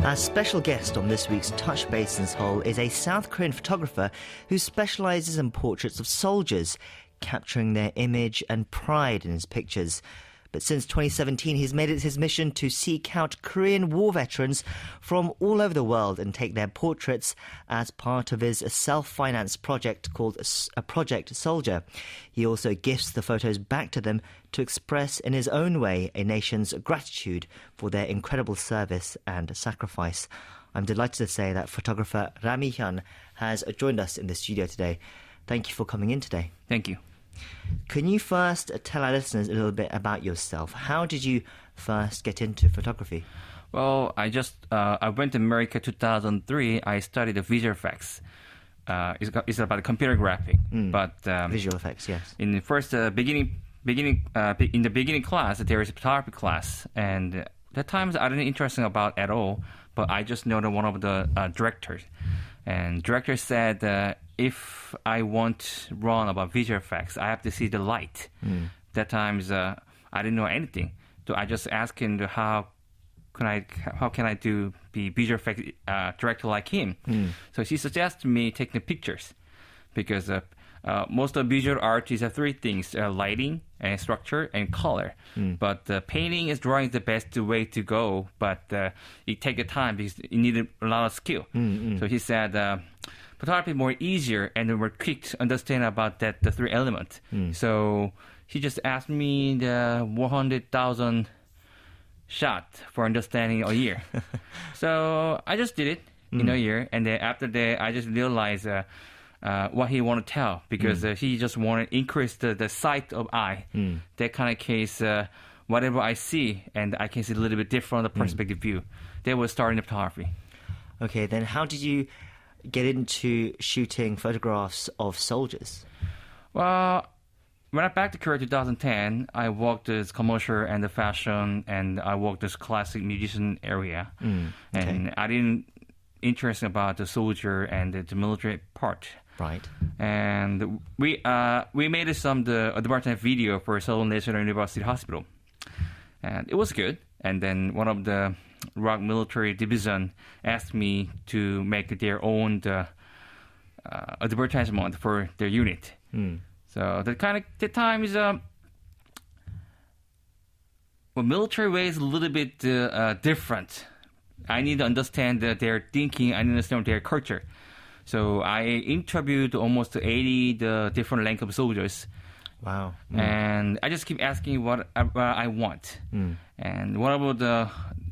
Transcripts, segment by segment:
Our special guest on this week's Touch Base in Seoul is a South Korean photographer who specialises in portraits of soldiers, capturing their image and pride in his pictures. But since 2017, he's made it his mission to seek out Korean war veterans from all over the world and take their portraits as part of his self-financed project called Project Soldier. He also gifts the photos back to them to express in his own way a nation's gratitude for their incredible service and sacrifice. I'm delighted to say that photographer Rami has joined us in the studio today. Thank you for coming in today. Thank you. Can you first tell our listeners a little bit about yourself? How did you first get into photography? Well, I went to America 2003. I studied visual effects. It's about computer graphic. But Visual effects, yes. in the first in the beginning class, there is a photography class, and that times I didn't interested about at all. But I just know that one of the directors, and director said if I want to run about visual effects, I have to see the light. That times I didn't know anything, so I just asked him how can I be visual effects director like him. So he suggested me taking the pictures, because most of visual art is three things: lighting, and structure, and color. But painting is drawing the best way to go, but it takes time because you need a lot of skill. So he said photography more easier and more quick to understand about the three elements. So he just asked me the 100,000 shot for understanding a year. So I just did it in a year, and then after that I just realized what he wanted to tell, because he just wanted to increase the sight of eye. That kind of case, whatever I see, and I can see a little bit different perspective view. That was starting the photography. Okay, then how did you get into shooting photographs of soldiers? Well, when I back to Korea 2010, I worked as commercial and the fashion, and I worked as classic musician area. And I didn't interested about the soldier and the military part. Right. And we made some the advertisement video for Seoul National University Hospital, and it was good. And then one of the ROK military division asked me to make their own advertisement for their unit. So the time is military way is a little bit different. I need to understand their thinking. I need to understand their culture. So I interviewed almost 80 the different rank of soldiers. Wow. And I just keep asking what I want. And one of the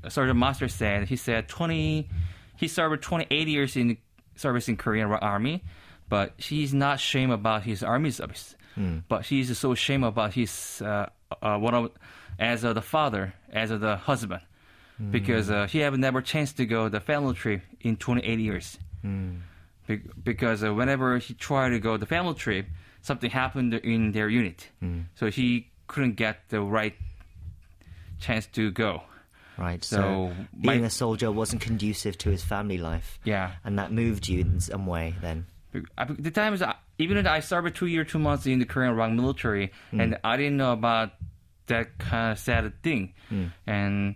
sergeant master said, he served 28 years in service in Korean Army, but he's not ashamed about his army service. But he's so ashamed about his as the father, as the husband. Because he have never chance to go the family trip in 28 years. Because whenever he tried to go the family trip, something happened in their unit. So he couldn't get the right chance to go. Right, so being a soldier wasn't conducive to his family life. Yeah. And that moved you in some way then. The time is, even though I served 2 years, 2 months in the Korean ROK military, and I didn't know about that kind of sad thing. And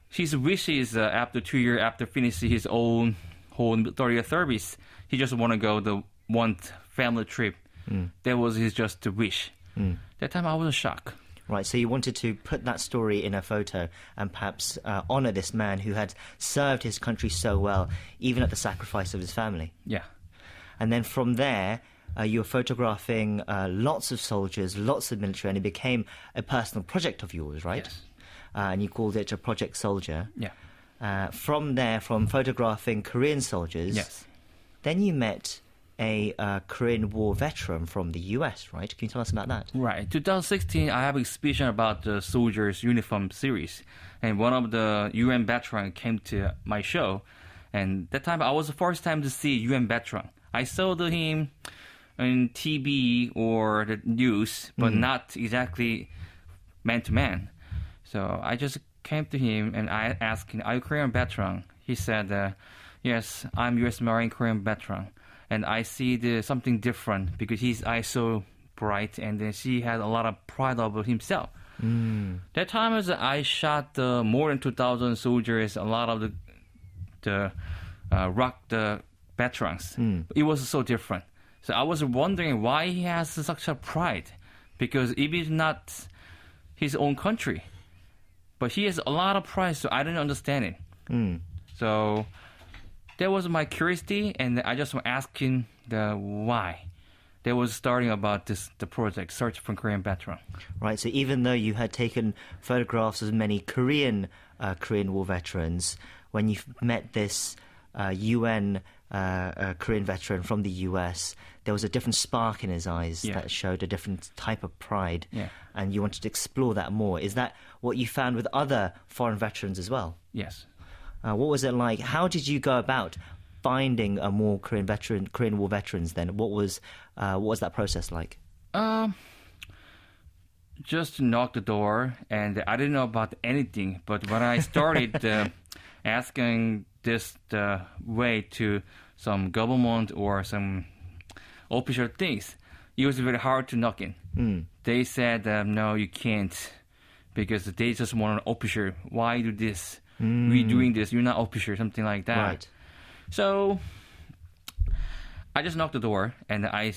his wish is after 2 years, after finishing his own whole military service, he just want to go the one family trip. That was his just wish. That time I was shocked. Right, so you wanted to put that story in a photo and perhaps honor this man who had served his country so well, even at the sacrifice of his family. Yeah. And then from there, you were photographing lots of soldiers, lots of military, and it became a personal project of yours, right? Yes. And you called it a Project Soldier. Yeah. From there, from photographing Korean soldiers, Yes. then you met a Korean War veteran from the US, right? Can you tell us about that? Right. 2016, I have exhibition about the soldiers' uniform series, and one of the UN veteran came to my show, and that time I was the first time to see UN veteran. I saw him on TV or the news, but not exactly man to man. So I just came to him and I asked him, "Are you Korean veteran?" He said, "Yes, I'm U.S. Marine Korean veteran." And I see something different because his eyes so bright, and then he had a lot of pride over himself. That time I shot more than 2,000 soldiers, a lot of the the rock the veterans. It was so different. So I was wondering why he has such a pride, because it is not his own country, but he has a lot of pride. So I didn't understand it. So that was my curiosity, and I just was asking the why. They was starting about the project, Search for Korean Veteran. Right, so even though you had taken photographs of many Korean War veterans, when you met this UN Korean veteran from the US, there was a different spark in his eyes that showed a different type of pride, and you wanted to explore that more. Is that what you found with other foreign veterans as well? Yes. What was it like? How did you go about finding a more Korean War veterans then? What was that process like? Just knock the door, and I didn't know about anything. But when I started asking this way to some government or some official things, it was very hard to knock in. They said, no, you can't, because they just want an official. Why do this? We're doing this. You're not official, something like that. Right. So I just knocked the door, and I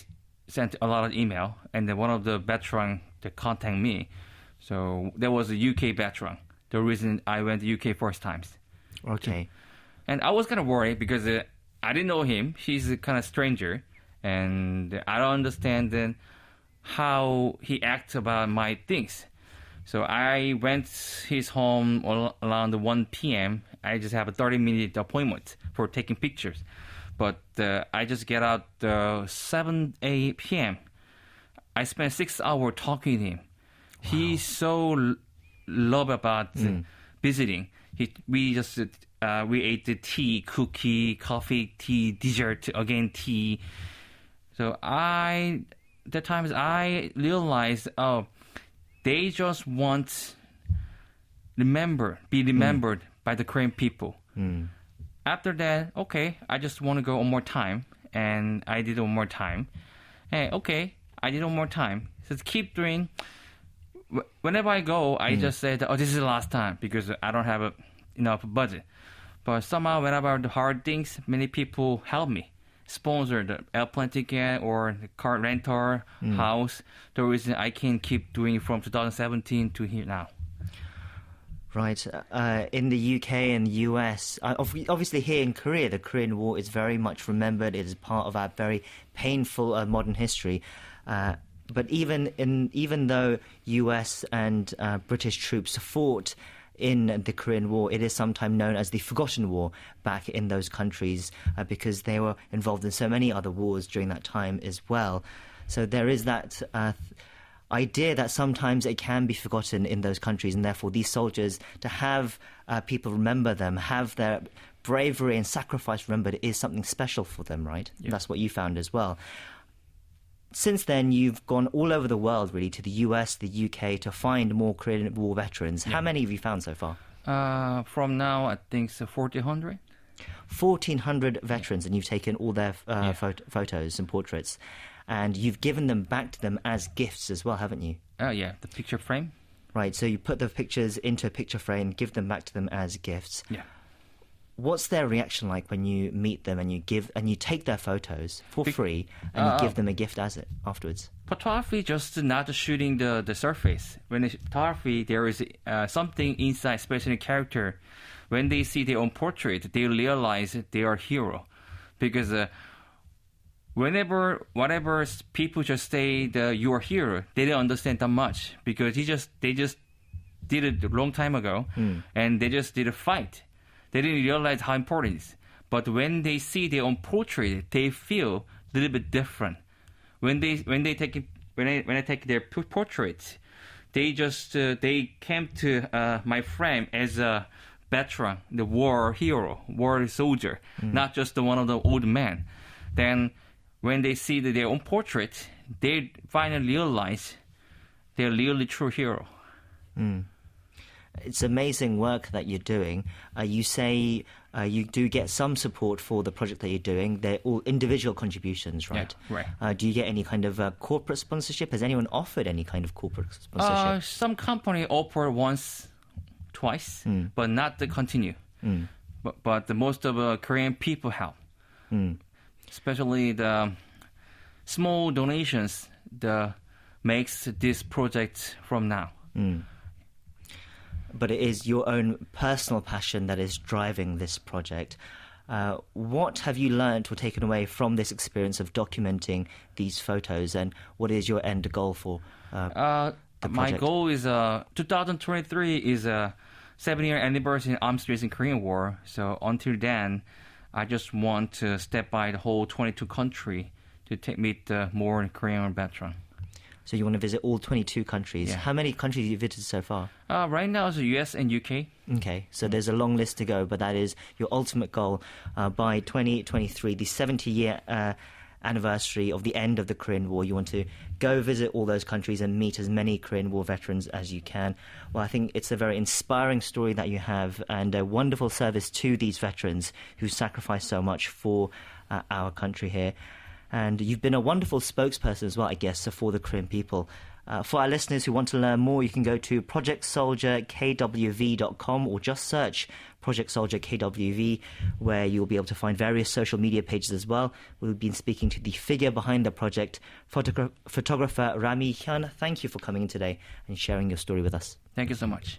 sent a lot of email, and then one of the veteran that contacted me. So there was a UK veteran. The reason I went to UK first times. Okay. And I was kind of worried because I didn't know him. He's a kind of stranger, and I don't understand then how he acts about my things. So I went his home around 1 p.m. I just have a 30-minute appointment for taking pictures. But I just get out 7 p.m. I spent 6 hours talking to him. Wow. He's so love about visiting. We ate the tea, cookie, coffee, tea, dessert, again tea. So I realized, they just want be remembered by the Korean people. After that, okay, I just want to go one more time, and I did one more time. Hey, okay, I did one more time. So keep doing. Whenever I go, I just said, this is the last time, because I don't have enough budget. But somehow, whenever the hard things, many people help me. Sponsor the airplane ticket or the car rental, house. The reason I can keep doing it from 2017 to here now. Right. In the UK and the US, obviously here in Korea, the Korean War is very much remembered. It is part of our very painful modern history. But even though US and British troops fought in the Korean War, it is sometimes known as the Forgotten War back in those countries because they were involved in so many other wars during that time as well. So there is that idea that sometimes it can be forgotten in those countries, and therefore these soldiers, to have people remember them, have their bravery and sacrifice remembered, is something special for them, right? Yeah. That's what you found as well. Since then, you've gone all over the world, really, to the US, the UK, to find more Korean War veterans. Yeah. How many have you found so far? From now, I think it's 1,400. 1,400 veterans, and you've taken all their photos and portraits. And you've given them back to them as gifts as well, haven't you? Yeah, the picture frame. Right, so you put the pictures into a picture frame, give them back to them as gifts. Yeah. What's their reaction like when you meet them and you take their photos for free and you give them a gift afterwards? Photography just not shooting the surface. When it's photography, there is something inside, especially character. When they see their own portrait, they realize they are a hero, because whatever people just say you are a hero, they don't understand that much, because they just did it a long time ago, and they just did a fight. They didn't realize how important it is. But when they see their own portrait, they feel a little bit different. When I take their portraits, they came to my frame as a veteran, the war hero, war soldier, not just one of the old men. Then when they see their own portrait, they finally realize they're really true hero. It's amazing work that you're doing. You say you do get some support for the project that you're doing. They're all individual contributions, right? Yeah, right. Do you get any kind of corporate sponsorship? Has anyone offered any kind of corporate sponsorship? Some company offered once, twice, but not to continue. but the most of Korean people help, especially the small donations that makes this project from now. But it is your own personal passion that is driving this project. What have you learnt or taken away from this experience of documenting these photos, and what is your end goal for the My project? goal is 2023 is a 7-year anniversary in arms race in Korean War. So until then, I just want to step by the whole 22 country to meet more Korean veteran. So you want to visit all 22 countries. Yeah. How many countries have you visited so far? Right now it's the US and UK. Okay, so there's a long list to go, but that is your ultimate goal by 2023, the 70-year anniversary of the end of the Korean War. You want to go visit all those countries and meet as many Korean War veterans as you can. Well, I think it's a very inspiring story that you have, and a wonderful service to these veterans who sacrificed so much for our country here. And you've been a wonderful spokesperson as well, I guess, for the Korean people. For our listeners who want to learn more, you can go to projectsoldierkwv.com or just search Project Soldier KWV, where you'll be able to find various social media pages as well. We've been speaking to the figure behind the project, photographer Rami Hyun. Thank you for coming in today and sharing your story with us. Thank you so much.